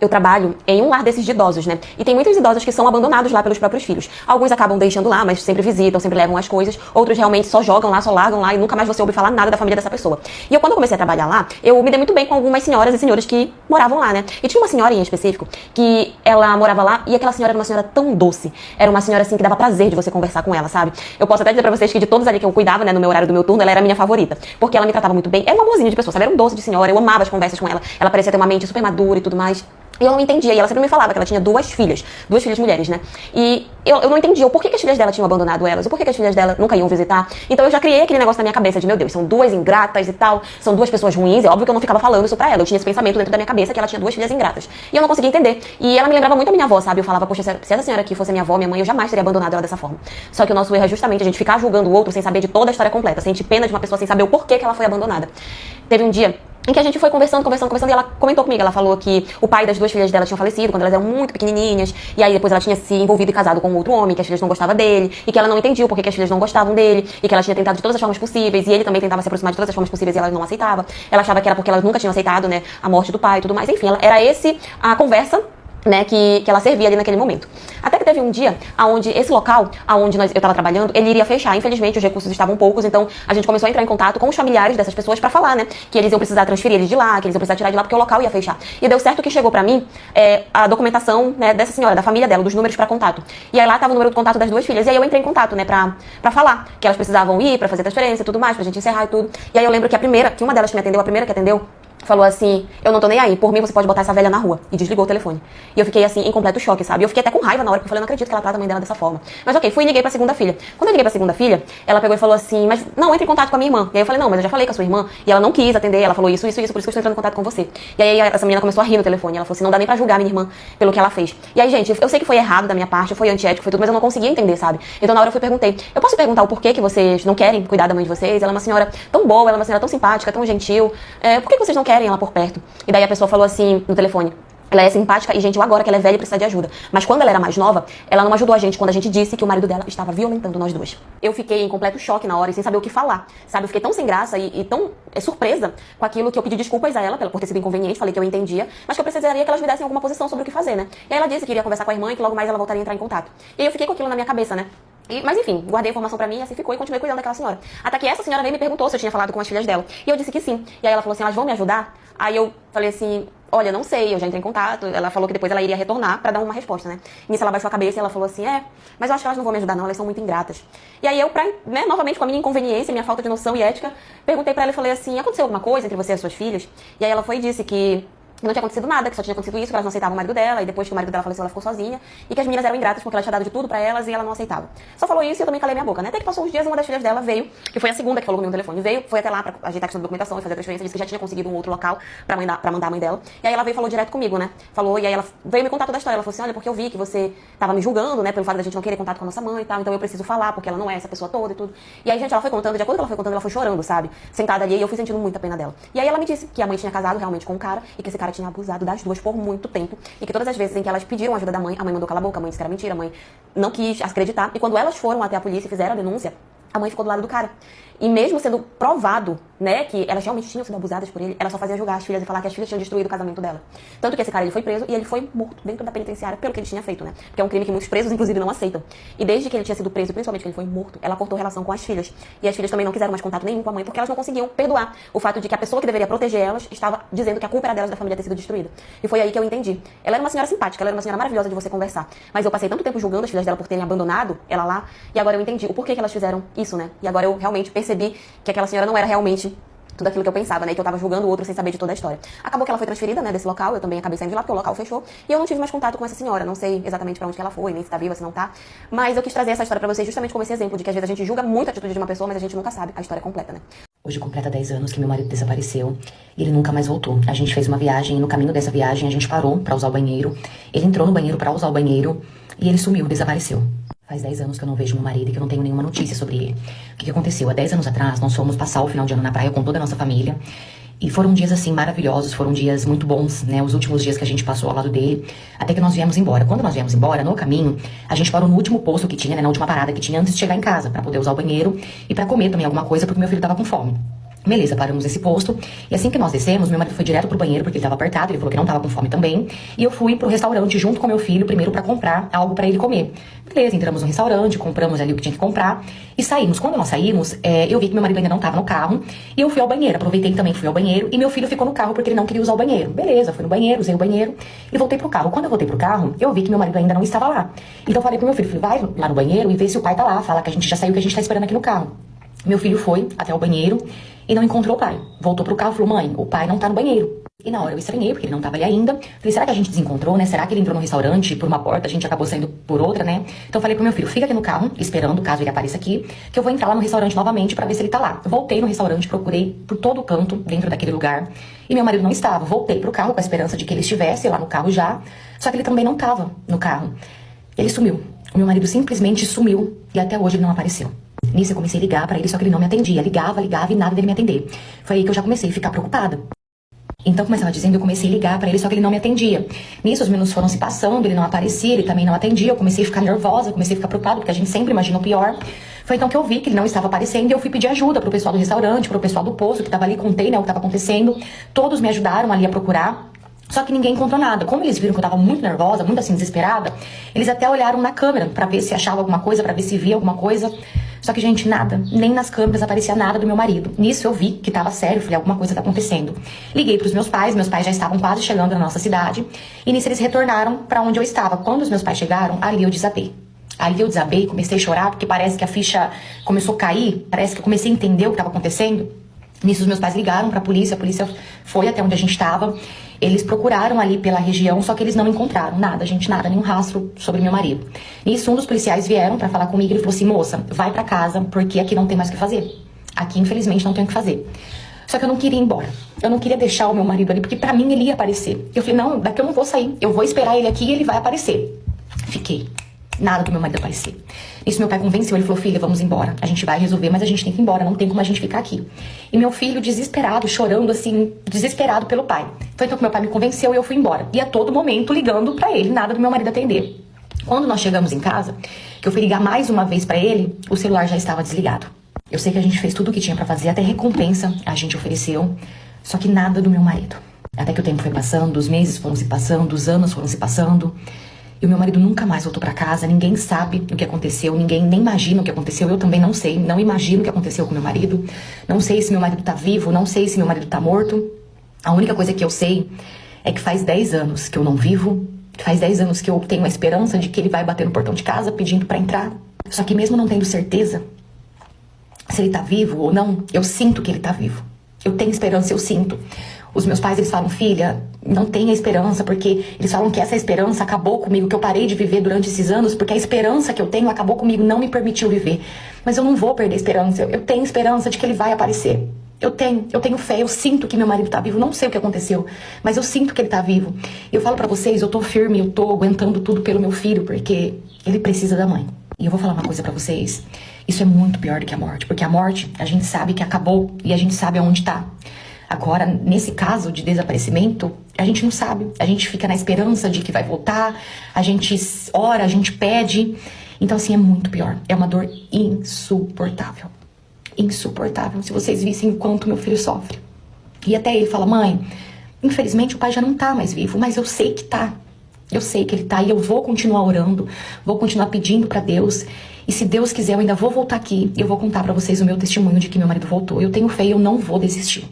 Eu trabalho em um lar desses de idosos, né? E tem muitos idosos que são abandonados lá pelos próprios filhos. Alguns acabam deixando lá, mas sempre visitam, sempre levam as coisas. Outros realmente só jogam lá, só largam lá e nunca mais você ouve falar nada da família dessa pessoa. E quando eu comecei a trabalhar lá, eu me dei muito bem com algumas senhoras e senhores que moravam lá, né? E tinha uma senhora em específico que ela morava lá e aquela senhora era uma senhora tão doce. Era uma senhora assim que dava prazer de você conversar com ela, sabe? Eu posso até dizer pra vocês que de todos ali que eu cuidava, né, no meu horário do meu turno, ela era a minha favorita. Porque ela me tratava muito bem. Era um amorzinho de pessoa, sabe? Era um doce de senhora. Eu amava as conversas com ela. Ela parecia ter uma mente super madura e tudo mais. E eu não entendia, e ela sempre me falava que ela tinha duas filhas mulheres, né? E eu não entendia o porquê que as filhas dela tinham abandonado elas, o porquê que as filhas dela nunca iam visitar. Então eu já criei aquele negócio na minha cabeça de, meu Deus, são duas ingratas e tal, são duas pessoas ruins. É óbvio que eu não ficava falando isso pra ela, eu tinha esse pensamento dentro da minha cabeça que ela tinha duas filhas ingratas. E eu não conseguia entender. E ela me lembrava muito a minha avó, sabe? Eu falava, poxa, se essa senhora aqui fosse minha avó, minha mãe, eu jamais teria abandonado ela dessa forma. Só que o nosso erro é justamente a gente ficar julgando o outro sem saber de toda a história completa, sentir pena de uma pessoa sem saber o porquê que ela foi abandonada. Teve um dia em que a gente foi conversando, e ela comentou comigo, ela falou que o pai das duas filhas dela tinha falecido quando elas eram muito pequenininhas, e aí depois ela tinha se envolvido e casado com outro homem, que as filhas não gostavam dele, e que ela não entendia o porquê que as filhas não gostavam dele, e que ela tinha tentado de todas as formas possíveis, e ele também tentava se aproximar de todas as formas possíveis e ela não aceitava. Ela achava que era porque elas nunca tinham aceitado, né, a morte do pai e tudo mais. Enfim, era a conversa, né, que ela servia ali naquele momento. Até que teve um dia onde esse local, onde eu estava trabalhando, ele iria fechar. Infelizmente, os recursos estavam poucos, então a gente começou a entrar em contato com os familiares dessas pessoas pra falar, né, que eles iam precisar transferir eles de lá, que eles iam precisar tirar de lá porque o local ia fechar. E deu certo que chegou pra mim a documentação, né, dessa senhora, da família dela, dos números pra contato. E aí lá tava o número de contato das duas filhas. E aí eu entrei em contato, né, pra falar que elas precisavam ir pra fazer transferência e tudo mais, pra gente encerrar e tudo. E aí eu lembro que que uma delas que me atendeu, a primeira que atendeu, falou assim, eu não tô nem aí, por mim você pode botar essa velha na rua. E desligou o telefone. E eu fiquei assim, em completo choque, sabe? Eu fiquei até com raiva na hora, porque eu falei, eu não acredito que ela trata a mãe dela dessa forma. Mas ok, fui e liguei pra segunda filha. Quando eu liguei pra segunda filha, ela pegou e falou assim, mas não, entre em contato com a minha irmã. E aí eu falei, não, mas eu já falei com a sua irmã. E ela não quis atender, ela falou isso, por isso que eu estou entrando em contato com você. E aí essa menina começou a rir no telefone. Ela falou assim, não dá nem pra julgar minha irmã pelo que ela fez. E aí, gente, eu sei que foi errado da minha parte, foi antiético, foi tudo, mas eu não conseguia entender, sabe? Então na hora eu perguntei, eu posso perguntar o porquê que vocês não querem cuidar da mãe de vocês? Ela é uma senhora tão boa, ela é uma senhora tão simpática, tão gentil. Por que vocês não querem ela por perto? E daí a pessoa falou assim no telefone, ela é simpática e gentil agora que ela é velha e precisa de ajuda. Mas quando ela era mais nova, ela não ajudou a gente quando a gente disse que o marido dela estava violentando nós duas. Eu fiquei em completo choque na hora e sem saber o que falar, sabe? Eu fiquei tão sem graça e tão surpresa com aquilo que eu pedi desculpas a ela por ter sido inconveniente, falei que eu entendia, mas que eu precisaria que elas me dessem alguma posição sobre o que fazer, né? E aí ela disse que iria conversar com a irmã e que logo mais ela voltaria a entrar em contato. E aí eu fiquei com aquilo na minha cabeça, né? Mas enfim, guardei a informação pra mim e assim ficou e continuei cuidando daquela senhora. Até que essa senhora veio e me perguntou se eu tinha falado com as filhas dela. E eu disse que sim. E aí ela falou assim, elas vão me ajudar? Aí eu falei assim, olha, não sei, eu já entrei em contato. Ela falou que depois ela iria retornar pra dar uma resposta, né? E nisso ela baixou a cabeça e ela falou assim, mas eu acho que elas não vão me ajudar não, elas são muito ingratas. E aí eu, novamente com a minha inconveniência, minha falta de noção e ética, perguntei pra ela e falei assim, aconteceu alguma coisa entre você e as suas filhas? E aí ela foi e disse que não tinha acontecido nada, que só tinha acontecido isso, que elas não aceitavam o marido dela, e depois que o marido dela faleceu, ela ficou sozinha, e que as meninas eram ingratas porque ela tinha dado de tudo pra elas e ela não aceitava. Só falou isso e eu também calei minha boca, né? Até que passou uns dias, uma das filhas dela veio, que foi a segunda que falou comigo no telefone, foi até lá pra ajeitar a questão da documentação e fazer a transferência, disse que já tinha conseguido um outro local pra mandar a mãe dela. E aí ela veio e falou direto comigo, né? Falou, e aí ela veio me contar toda a história. Ela falou assim, olha, porque eu vi que você tava me julgando, né, pelo fato da gente não querer contato com a nossa mãe e tal, então eu preciso falar, porque ela não é essa pessoa toda e tudo. E aí, gente, ela foi contando, de acordo com ela foi contando, ela foi chorando, sabe? Sentada ali, e eu fui sentindo muita pena dela. E aí ela me disse que a mãe tinha casado realmente com um cara, e que esse cara tinha abusado das duas por muito tempo, e que todas as vezes em que elas pediram ajuda da mãe, a mãe mandou calar a boca, a mãe disse que era mentira, a mãe não quis acreditar, e quando elas foram até a polícia e fizeram a denúncia, a mãe ficou do lado do cara. E mesmo sendo provado, né, que elas realmente tinham sido abusadas por ele, ela só fazia julgar as filhas e falar que as filhas tinham destruído o casamento dela. Tanto que esse cara, ele foi preso e ele foi morto dentro da penitenciária pelo que ele tinha feito, né? Porque é um crime que muitos presos, inclusive, não aceitam. E desde que ele tinha sido preso, principalmente que ele foi morto, ela cortou relação com as filhas. E as filhas também não quiseram mais contato nenhum com a mãe, porque elas não conseguiam perdoar o fato de que a pessoa que deveria proteger elas estava dizendo que a culpa era delas, da família ter sido destruída. E foi aí que eu entendi. Ela era uma senhora simpática, ela era uma senhora maravilhosa de você conversar. Mas eu passei tanto tempo julgando as filhas dela por terem abandonado ela lá, e agora eu entendi o porquê que elas fizeram isso, né? E agora eu realmente percebi que aquela senhora não era realmente tudo aquilo que eu pensava, né? E que eu tava julgando o outro sem saber de toda a história. Acabou que ela foi transferida, né, desse local, eu também acabei saindo de lá porque o local fechou. E eu não tive mais contato com essa senhora, não sei exatamente pra onde que ela foi, nem se tá viva, se não tá. Mas eu quis trazer essa história pra vocês justamente como esse exemplo de que às vezes a gente julga muito a atitude de uma pessoa, mas a gente nunca sabe a história completa, né? Hoje completa 10 anos que meu marido desapareceu e ele nunca mais voltou. A gente fez uma viagem e no caminho dessa viagem a gente parou pra usar o banheiro. Ele entrou no banheiro pra usar o banheiro e ele sumiu, desapareceu. Faz 10 anos que eu não vejo meu marido e que eu não tenho nenhuma notícia sobre ele. O que aconteceu? Há 10 anos atrás, nós fomos passar o final de ano na praia com toda a nossa família. E foram dias, assim, maravilhosos, foram dias muito bons, né? Os últimos dias que a gente passou ao lado dele, até que nós viemos embora. Quando nós viemos embora, no caminho, a gente parou no último posto que tinha, né? Na última parada que tinha antes de chegar em casa, pra poder usar o banheiro e pra comer também alguma coisa, porque meu filho tava com fome. Beleza, paramos nesse posto. E assim que nós descemos, meu marido foi direto pro banheiro porque ele tava apertado, ele falou que não tava com fome também. E eu fui pro restaurante junto com meu filho, primeiro pra comprar algo pra ele comer. Beleza, entramos no restaurante, compramos ali o que tinha que comprar e saímos. Quando nós saímos, eu vi que meu marido ainda não tava no carro e eu fui ao banheiro. Aproveitei também, fui ao banheiro e meu filho ficou no carro porque ele não queria usar o banheiro. Beleza, fui no banheiro, usei o banheiro e voltei pro carro. Quando eu voltei pro carro, eu vi que meu marido ainda não estava lá. Então eu falei pro meu filho, vai lá no banheiro e vê se o pai tá lá. Fala que a gente já saiu, que a gente tá esperando aqui no carro. Meu filho foi até o banheiro e não encontrou o pai. Voltou pro carro e falou, mãe, o pai não tá no banheiro. E na hora eu estranhei, porque ele não tava ali ainda. Falei, será que a gente desencontrou, né? Será que ele entrou no restaurante por uma porta, a gente acabou saindo por outra, né? Então eu falei pro meu filho, fica aqui no carro, esperando, caso ele apareça aqui, que eu vou entrar lá no restaurante novamente pra ver se ele tá lá. Eu voltei no restaurante, procurei por todo o canto, dentro daquele lugar, e meu marido não estava. Voltei pro carro com a esperança de que ele estivesse lá no carro já, só que ele também não tava no carro. Ele sumiu. O meu marido simplesmente sumiu, e até hoje ele não apareceu. Nisso eu comecei a ligar pra ele, só que ele não me atendia. Ligava e nada dele me atender. Foi aí que eu já comecei a ficar preocupada. Então, como eu estava dizendo, eu comecei a ligar pra ele, só que ele não me atendia. Nisso, os minutos foram se passando, ele não aparecia, ele também não atendia. Eu comecei a ficar nervosa, comecei a ficar preocupada, porque a gente sempre imagina o pior. Foi então que eu vi que ele não estava aparecendo e eu fui pedir ajuda pro pessoal do restaurante, pro pessoal do posto que tava ali, contei, né, o que tava acontecendo. Todos me ajudaram ali a procurar. Só que ninguém encontrou nada. Como eles viram que eu tava muito nervosa, muito assim, desesperada, eles até olharam na câmera pra ver se achava alguma coisa, pra ver se via alguma coisa. Só que, gente, nada. Nem nas câmeras aparecia nada do meu marido. Nisso eu vi que tava sério, falei, alguma coisa tá acontecendo. Liguei pros meus pais já estavam quase chegando na nossa cidade. E nisso eles retornaram pra onde eu estava. Quando os meus pais chegaram, ali eu desabei. Ali eu desabei, comecei a chorar, porque parece que a ficha começou a cair, parece que eu comecei a entender o que tava acontecendo. Nisso os meus pais ligaram pra polícia, a polícia foi até onde a gente estava. Eles procuraram ali pela região, só que eles não encontraram nada, gente, nada, nenhum rastro sobre meu marido. Nisso, um dos policiais vieram pra falar comigo e ele falou assim, moça, vai pra casa, porque aqui não tem mais o que fazer. Aqui, infelizmente, não tem o que fazer. Só que eu não queria ir embora. Eu não queria deixar o meu marido ali, porque pra mim ele ia aparecer. Eu falei, não, daqui eu não vou sair. Eu vou esperar ele aqui e ele vai aparecer. Fiquei. Nada do meu marido aparecer. Nisso meu pai convenceu, ele falou, filha, vamos embora. A gente vai resolver, mas a gente tem que ir embora, não tem como a gente ficar aqui. E meu filho desesperado, chorando assim, desesperado pelo pai. Foi então que meu pai me convenceu e eu fui embora. E a todo momento ligando pra ele, nada do meu marido atender. Quando nós chegamos em casa, que eu fui ligar mais uma vez pra ele, o celular já estava desligado. Eu sei que a gente fez tudo o que tinha pra fazer, até recompensa a gente ofereceu, só que nada do meu marido. Até que o tempo foi passando, os meses foram se passando, os anos foram se passando. E o meu marido nunca mais voltou pra casa, ninguém sabe o que aconteceu, ninguém nem imagina o que aconteceu, eu também não sei, não imagino o que aconteceu com meu marido, não sei se meu marido tá vivo, não sei se meu marido tá morto. A única coisa que eu sei é que faz 10 anos que eu não vivo, faz 10 anos que eu tenho a esperança de que ele vai bater no portão de casa pedindo pra entrar. Só que mesmo não tendo certeza se ele tá vivo ou não, eu sinto que ele tá vivo. Eu tenho esperança, eu sinto. Os meus pais, eles falam, filha, não tenha esperança, porque eles falam que essa esperança acabou comigo, que eu parei de viver durante esses anos, porque a esperança que eu tenho acabou comigo, não me permitiu viver. Mas eu não vou perder a esperança, eu tenho esperança de que ele vai aparecer. Eu tenho fé, eu sinto que meu marido tá vivo, não sei o que aconteceu, mas eu sinto que ele tá vivo. E eu falo pra vocês, eu tô firme, eu tô aguentando tudo pelo meu filho, porque ele precisa da mãe. E eu vou falar uma coisa pra vocês, isso é muito pior do que a morte, porque a morte, a gente sabe que acabou e a gente sabe aonde tá. Agora, nesse caso de desaparecimento, a gente não sabe. A gente fica na esperança de que vai voltar, a gente ora, a gente pede. Então, assim, é muito pior. É uma dor insuportável. Insuportável. Se vocês vissem o quanto meu filho sofre. E até ele fala, mãe, infelizmente o pai já não tá mais vivo, mas eu sei que tá. Eu sei que ele tá e eu vou continuar orando, vou continuar pedindo pra Deus. E se Deus quiser, eu ainda vou voltar aqui e eu vou contar pra vocês o meu testemunho de que meu marido voltou. Eu tenho fé e eu não vou desistir.